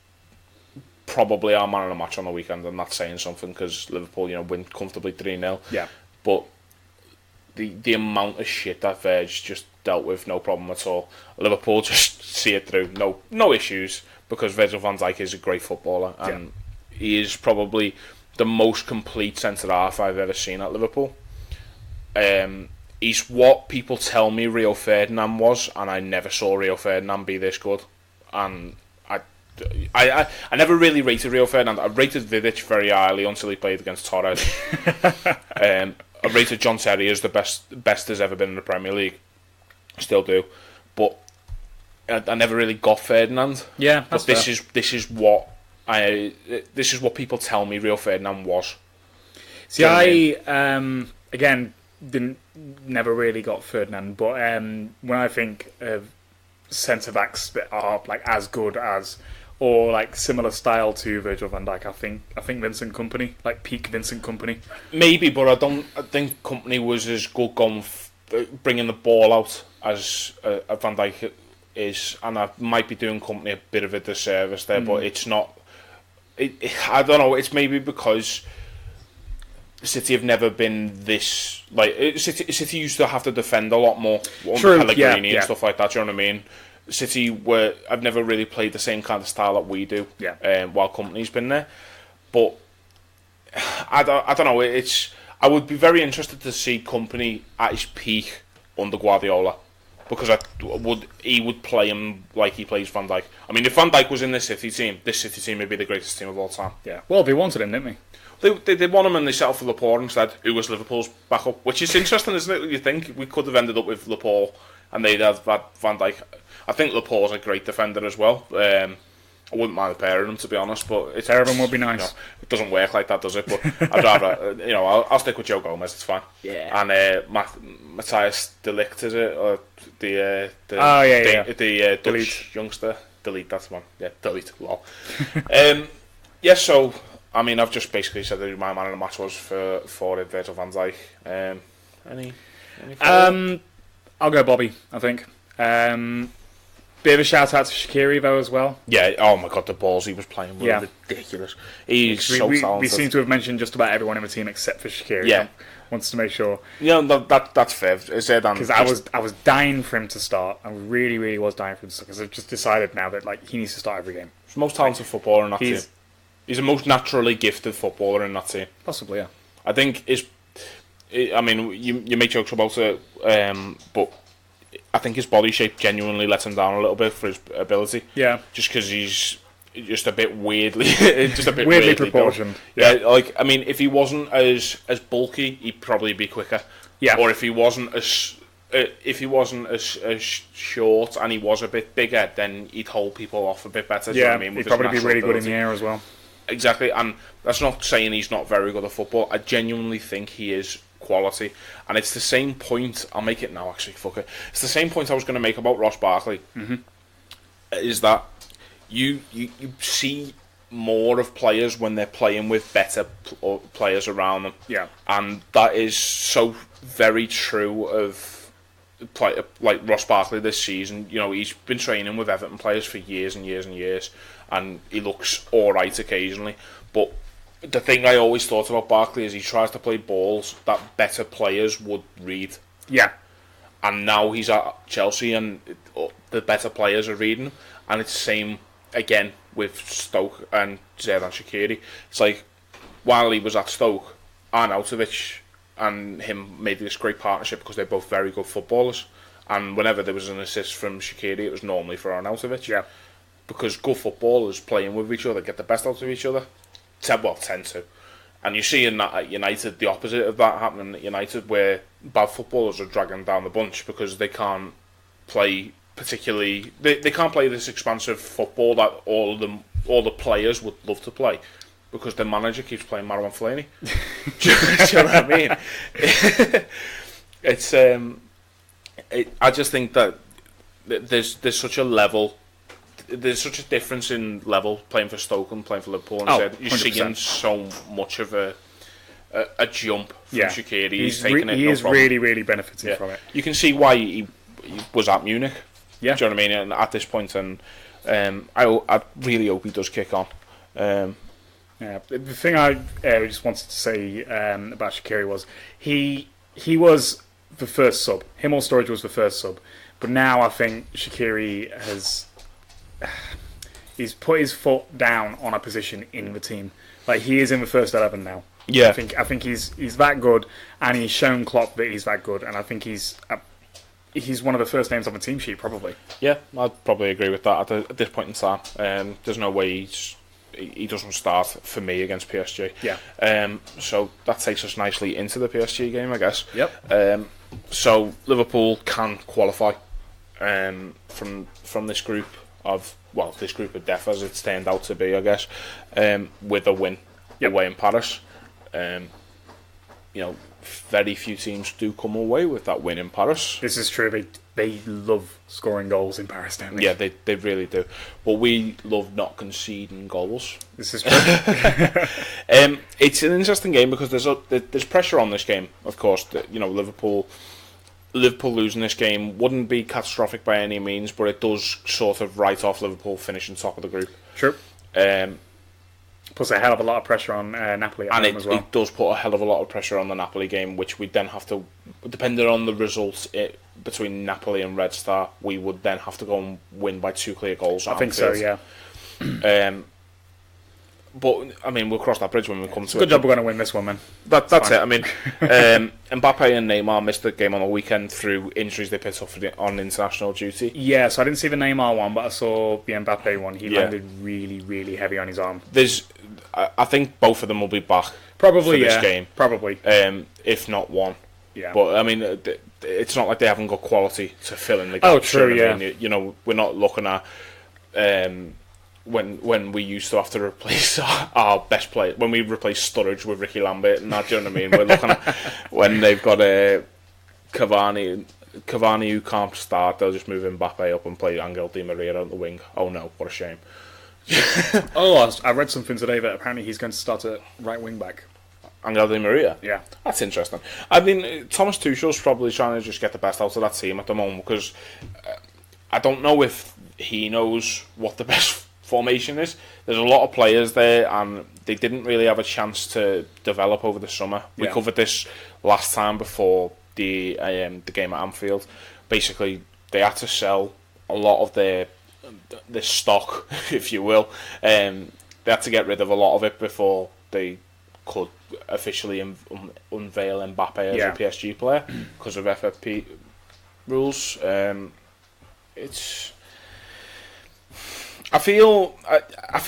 probably our man of the match on the weekend, and that's saying something, because Liverpool, win comfortably 3-0.
Yeah.
But the amount of shit that Virg just dealt with, no problem at all. Liverpool just see it through, no issues, because Virgil van Dijk is a great footballer, and he is probably the most complete centre-half I've ever seen at Liverpool. He's what people tell me Rio Ferdinand was, and I never saw Rio Ferdinand be this good. And I never really rated Rio Ferdinand. I rated Vidic very highly until he played against Torres. I rated John Terry as the best there's ever been in the Premier League. Still do, but I never really got Ferdinand.
Yeah, that's
but
fair.
this is what people tell me Rio Ferdinand was.
See, I again never really got Ferdinand, but when I think of centre backs that are like as good as, or like similar style to Virgil van Dijk, I think Vincent Kompany, like peak Vincent Kompany.
Maybe, but I think Kompany was as good going bringing the ball out as Van Dijk is, and I might be doing Kompany a bit of a disservice there, but it's not. I don't know. It's maybe because City have never been this like City used to have to defend a lot more under Pellegrini and stuff like that. Do you know what I mean? City have never really played the same kind of style that we do. While Kompany's been there, but I don't know. I would be very interested to see Kompany at his peak under Guardiola, because he would play him like he plays Van Dijk. I mean, if Van Dijk was in this City team would be the greatest team of all time.
Yeah. Well, they wanted him, didn't they?
They won him, and they settled for Laporte instead, who was Liverpool's backup, which is interesting, isn't it? You think we could have ended up with Laporte, and they'd have had Van Dijk. I think Laporte's a great defender as well. I wouldn't mind pairing them, to be honest, but
pair of them would be nice.
It doesn't work like that, does it? But I'd rather, I'll stick with Joe Gomez. It's fine.
Yeah.
And Matthias de Ligt, is it, or the Dutch
Delete.
youngster? Delete, that's one. Yeah, delete. Lol. So I mean, I've just basically said that my man of the match was for Virgil van Dijk. Any
I'll go Bobby, I think. Bit of a shout out to Shaqiri though as well.
Yeah, oh my god, the balls he was playing were ridiculous. He's so talented.
We seem to have mentioned just about everyone in the team except for Shaqiri.
Yeah.
Wants to make sure.
Yeah, that's fair.
Because I was dying for him to start. I really, really was dying for him to start, because I've just decided now that he needs to start every game.
He's the most talented footballer in that team. He's the most naturally gifted footballer in that team.
Possibly, yeah.
I think you make jokes about it, but I think his body shape genuinely lets him down a little bit for his ability.
Yeah.
Just because he's just a bit weirdly,
weirdly proportioned.
Yeah. If he wasn't as bulky, he'd probably be quicker.
Yeah.
Or if he wasn't as short and he was a bit bigger, then he'd hold people off a bit better.
Yeah.
Do you know what I mean?
He'd probably be really good in the air as well.
Exactly, and that's not saying he's not very good at football. I genuinely think he is quality, and it's the same point. I'll make it now. Actually, fuck it. It's the same point I was going to make about Ross Barkley.
Mm-hmm.
Is that you see more of players when they're playing with better players around them.
Yeah,
and that is so very true of like Ross Barkley this season. You know, he's been training with Everton players for years and years and years, and he looks all right occasionally. But the thing I always thought about Barkley is he tries to play balls that better players would read.
Yeah.
And now he's at Chelsea, and the better players are reading him. And it's the same again with Stoke and Xherdan Shaqiri. It's like, while he was at Stoke, Arnautovic and him made this great partnership because they're both very good footballers. And whenever there was an assist from Shaqiri, it was normally for Arnautovic.
Yeah.
Because good footballers playing with each other get the best out of each other. Tend to. And you see in that at United the opposite of that happening at United, where bad footballers are dragging down the bunch because they can't play particularly. They can't play this expansive football that all the players would love to play, because the manager keeps playing Marwan Fellaini. Do you know what I mean? It's I just think that there's such a level. There's such a difference in level playing for Stoke and playing for Liverpool. And you're seeing so much of a jump from Shaqiri. He's taking it.
He is really, really benefiting from it.
You can see why he was at Munich.
Yeah.
Do you know what I mean? And at this point, and I really hope he does kick on.
Yeah. The thing I just wanted to say about Shaqiri was he was the first sub. Him or Sturridge was the first sub. But now I think Shaqiri he's put his foot down on a position in the team. Like, he is in the first 11 now.
Yeah,
I think he's that good, and he's shown Klopp that he's that good, and I think he's one of the first names on the team sheet, probably.
Yeah, I'd probably agree with that at this point in time. There's no way he doesn't start for me against PSG.
Yeah.
So that takes us nicely into the PSG game, I guess.
Yep.
So Liverpool can qualify from this group of death, as it's turned out to be, I guess, with a win away in Paris. Very few teams do come away with that win in Paris.
This is true. They love scoring goals in Paris, don't they?
Yeah, they really do. But we love not conceding goals.
This is true.
It's an interesting game because there's pressure on this game, of course. Liverpool losing this game wouldn't be catastrophic by any means, but it does sort of write off Liverpool finishing top of the group.
True. Puts a hell of a lot of pressure on Napoli at home as well.
It does put a hell of a lot of pressure on the Napoli game, which we then have to, depending on the results between Napoli and Red Star, we would then have to go and win by 2 clear goals.
I think so, yeah.
But I mean, we'll cross that bridge when we come to it.
Good job we're going to win this one, man.
That's it. I mean, Mbappe and Neymar missed the game on the weekend through injuries they picked up on international duty.
Yeah, so I didn't see the Neymar one, but I saw the Mbappe one. He landed really, really heavy on his arm.
I think both of them will be back
probably
for this game.
Probably.
If not one.
Yeah.
But I mean, it's not like they haven't got quality to fill in the gap.
Oh, true. Yeah.
I mean, we're not looking at when we used to have to replace our best player, when we replaced Sturridge with Ricky Lambert and that. Do you know what I mean? We're looking at when they've got a Cavani who can't start, they'll just move Mbappe up and play Angel Di Maria on the wing. Oh no, what a shame.
I read something today that apparently he's going to start at right wing back.
Angel Di Maria?
Yeah.
That's interesting. I mean, Thomas Tuchel's probably trying to just get the best out of that team at the moment, because I don't know if he knows what the best formation is. There's a lot of players there, and they didn't really have a chance to develop over the summer. We covered this last time before the game at Anfield. Basically, they had to sell a lot of their stock, if you will. They had to get rid of a lot of it before they could officially unveil Mbappe as a PSG player because of FFP rules. I feel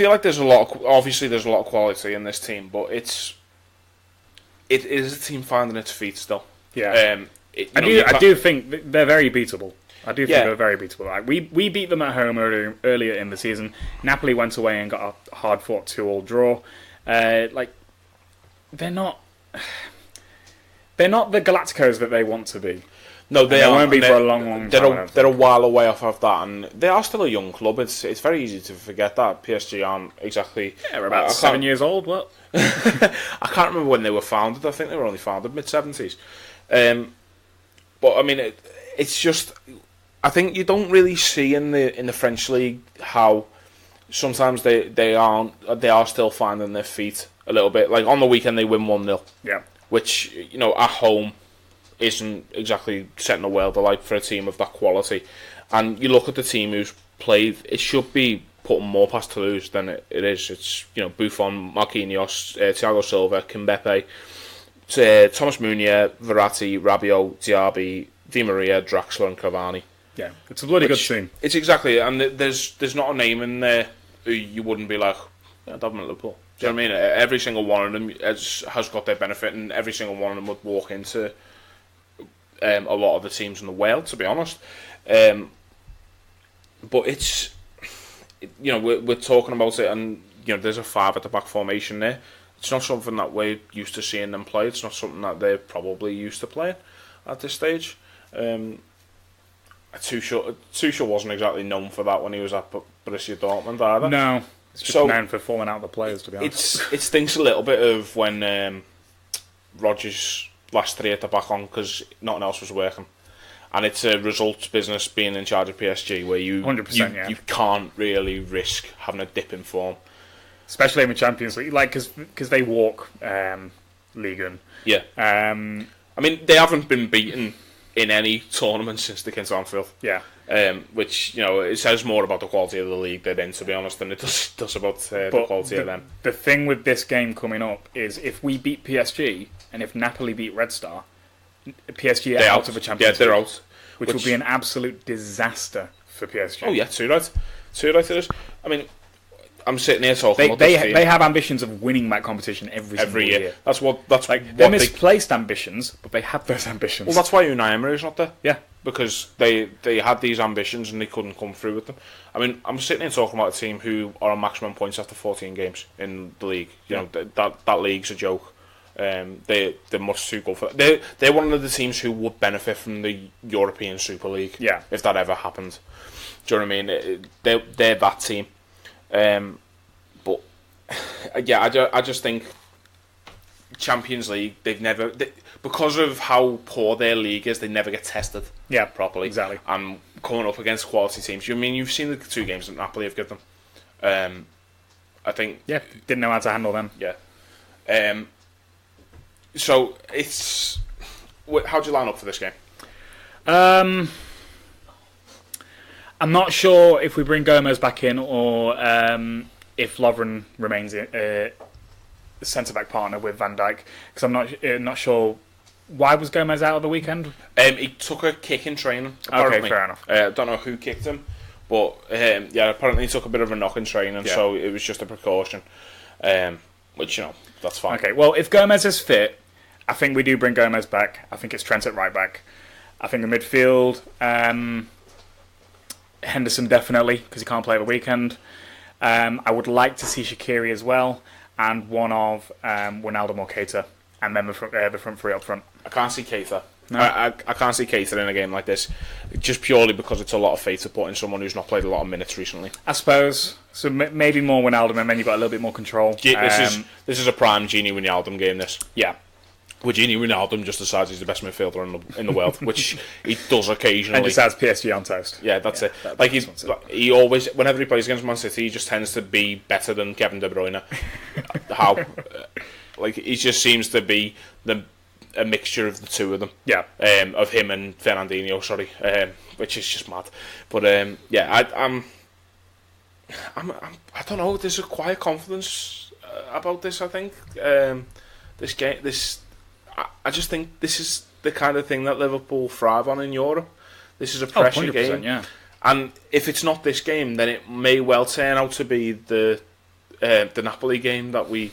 like there's a lot of quality in this team, but it is a team finding its feet still.
Yeah. I do think they're very beatable. I do think they're very beatable. Like, we beat them at home earlier in the season. Napoli went away and got a hard-fought 2-2 draw. They're not the Galacticos that they want to be.
No, they
won't be for a long time.
They're a while away off of that, and they are still a young club. It's very easy to forget that PSG aren't exactly.
Yeah, we're about 7 years old. What?
I can't remember when they were founded. I think they were only founded mid-70s. But I mean, it's just, I think you don't really see in the French league how sometimes they are still finding their feet a little bit. Like on the weekend they win 1-0.
Yeah.
Which, at home isn't exactly setting the world alight for a team of that quality. And you look at the team who's played, it should be putting more past Toulouse than it is. It's, Buffon, Marquinhos, Thiago Silva, Kimpembe, Thomas Meunier, Verratti, Rabiot, Diaby, Di Maria, Draxler and Cavani.
Yeah, it's a bloody good team.
It's exactly, and there's not a name in there who you wouldn't be like, yeah, I'd have them at Liverpool. Do you know what I mean? Every single one of them has got their benefit, and every single one of them would walk into a lot of the teams in the world, to be honest. But it's, we're talking about it, and there's a 5 at the back formation there. It's not something that we're used to seeing them play. It's not something that they're probably used to playing at this stage. Tuchel wasn't exactly known for that when he was at Borussia Dortmund either.
No, it's just known for falling out of the players, to be honest.
It stinks a little bit of when Rodgers' last 3 at the back on because nothing else was working. And it's a results business being in charge of PSG where you
100%,
you can't really risk having a dip in form.
Especially in the Champions League, because they walk Ligue 1.
Yeah. I mean, they haven't been beaten in any tournament since they came to Anfield.
Yeah.
Which, it says more about the quality of the league they're in, to be honest, than it does about the quality of them.
The thing with this game coming up is if we beat PSG and if Napoli beat Red Star, PSG are out of the Champions League.
Yeah, they're out.
Which will be an absolute disaster for PSG.
Oh, yeah, too right. Too right it is. I mean, I'm sitting here talking about this team.
They have ambitions of winning that competition every year.
That's
they're misplaced ambitions, but they have those ambitions.
Well, that's why Unai Emery's not there.
Yeah,
because they had these ambitions and they couldn't come through with them. I mean, I'm sitting here talking about a team who are on maximum points after 14 games in the league. That league's a joke. They're much too good for that. They're one of the teams who would benefit from the European Super League.
Yeah,
if that ever happened. Do you know what I mean? They're that team. But yeah, I just think Champions League, because of how poor their league is, they never get tested properly.
Exactly.
And coming up against quality teams, you've seen the 2 games that Napoli have given them. I think
didn't know how to handle them.
Yeah. So it's, how do you line up for this game?
I'm not sure if we bring Gomez back in or if Lovren remains centre-back partner with Van Dijk, because I'm not sure. Why was Gomez out of the weekend?
He took a kick in training, apparently.
Okay, fair enough.
Don't know who kicked him, but apparently he took a bit of a knock in training, so it was just a precaution, which, that's fine.
Okay, well, if Gomez is fit, I think we do bring Gomez back. I think it's Trent at right back. I think the midfield, Henderson definitely, because he can't play the weekend. I would like to see Shaqiri as well, and one of Wijnaldum or Keita, and then the front 3 up front.
I can't see Keita.
No.
I can't see Keita in a game like this, just purely because it's a lot of fate to put in someone who's not played a lot of minutes recently.
I suppose. So maybe more Wijnaldum, and then you've got a little bit more control.
This is a prime Gini Wijnaldum game, this.
Yeah.
Where Gini Wijnaldum just decides he's the best midfielder in the world, which he does occasionally.
And just has PSG on toast.
Yeah, that's it. He always, whenever he plays against Man City, he just tends to be better than Kevin De Bruyne. How? He just seems to be a mixture of the two of them.
Yeah.
Of him and Fernandinho, sorry. Which is just mad. But I don't know. There's a quiet confidence about this. I think this game. I just think this is the kind of thing that Liverpool thrive on in Europe. This is a pressure game.
Yeah.
And if it's not this game, then it may well turn out to be the Napoli game that we.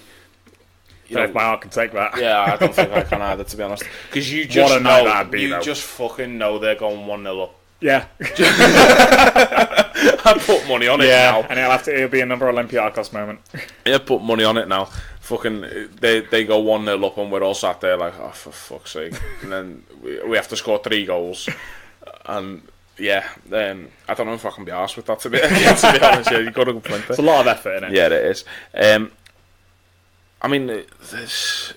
If my heart can take that.
Yeah, I don't think I can either, to be honest. Because you just just fucking know they're going 1-0 up.
Yeah.
I put money on it now.
And it'll be another Olympiacos moment.
Yeah, put money on it now. Fucking, they go 1-0 up and we're all sat there like, oh, for fuck's sake. And then we have to score 3 goals. And I don't know if I can be arsed with that, to be honest. Yeah, you've got to go plenty.
It's a lot of effort, isn't it?
Yeah, it is. I mean, there's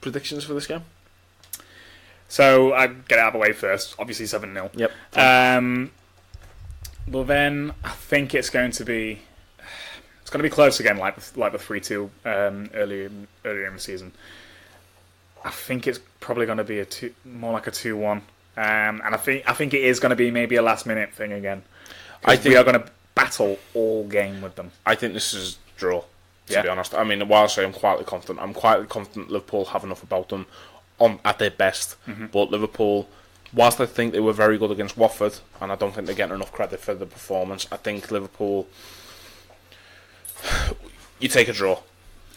predictions for this game?
So I get it out of the way first. Obviously 7-0.
Yep.
But then I think it's going to be close again, like the 3-2 earlier in the season. I think it's probably going to be more like a 2-1, and I think it is going to be maybe a last minute thing again. I think we are going to battle all game with them.
I think this is a draw. To be honest, I mean, while I say I'm quietly confident Liverpool have enough about them at their best. Mm-hmm. But Liverpool, whilst I think they were very good against Watford, and I don't think they're getting enough credit for the performance, I think Liverpool, you take a draw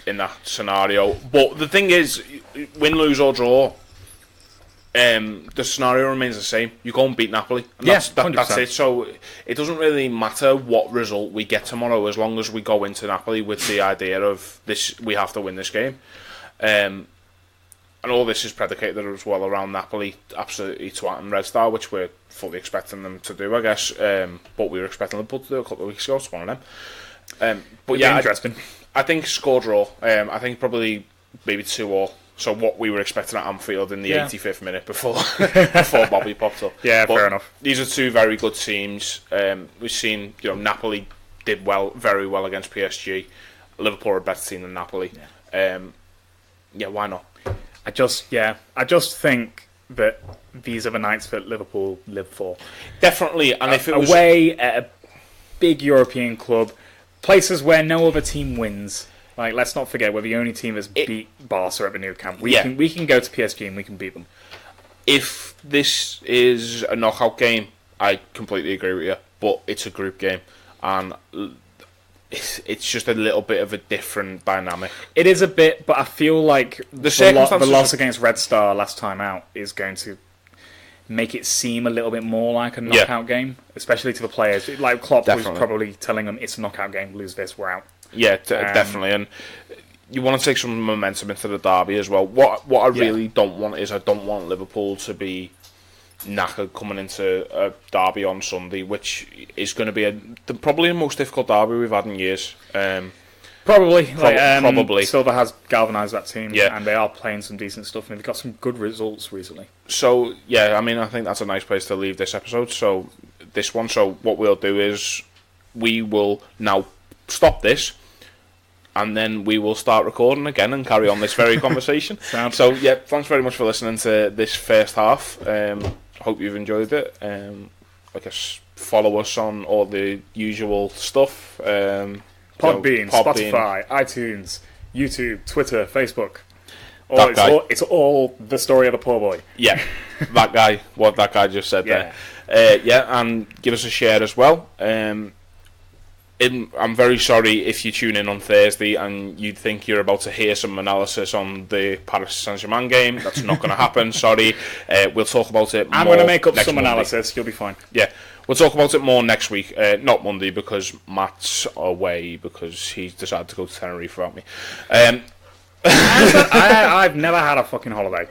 in that scenario. But the thing is, win, lose or draw, the scenario remains the same. You go and beat Napoli, and that's it. So it doesn't really matter what result we get tomorrow, as long as we go into Napoli with the idea of this, we have to win this game. And all this is predicated as well around Napoli absolutely twatting Red Star, which we're fully expecting them to do, I guess. But we were expecting Liverpool to do a couple of weeks ago. It's one of them. But yeah, interesting. I think score draw. I think probably maybe 2-2. So what we were expecting at Anfield in the 85th minute before Bobby popped up.
Yeah, but fair enough.
These are two very good teams. We've seen, Napoli did very well against PSG. Liverpool are a better team than Napoli. Yeah, why not?
I just think that these are the nights that Liverpool live for.
Definitely, and if it was
away at a big European club, places where no other team wins. Like, let's not forget, we're the only team that's beat Barca at the Nou Camp. We can go to PSG and we can beat them.
If this is a knockout game, I completely agree with you. But it's a group game, and it's just a little bit of a different dynamic.
It is a bit, but I feel like the loss against Red Star last time out is going to make it seem a little bit more like a knockout game, especially to the players. Like Klopp was probably telling them, it's a knockout game, lose this, we're out.
Yeah, definitely, and you want to take some momentum into the derby as well. What I really don't want is, I don't want Liverpool to be knackered coming into a derby on Sunday, which is going to be probably the most difficult derby we've had in years.
Probably.
Probably.
Silva has galvanised that team, and they are playing some decent stuff, and they've got some good results recently.
So, yeah, I mean, I think that's a nice place to leave this episode. So, what we'll do is, we will now stop this, and then we will start recording again and carry on this very conversation. So, yeah, thanks very much for listening to this first half. Hope you've enjoyed it. I guess follow us on all the usual stuff.
Podbean, Spotify, iTunes, YouTube, Twitter, Facebook. It's all the story of the poor boy.
Yeah, what that guy just said there. And give us a share as well. I'm very sorry if you tune in on Thursday and you think you're about to hear some analysis on the Paris Saint-Germain game. That's not going to happen, sorry. We'll talk about it more.
I'm going to make up some analysis, you'll be fine.
Yeah, we'll talk about it more next week, not Monday, because Matt's away because he's decided to go to Tenerife without me.
I've never had a fucking holiday.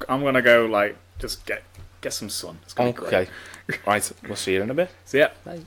I'm going to go, just get some sun. It's going to be great.
Right, we'll see you in a bit.
See ya.
Bye.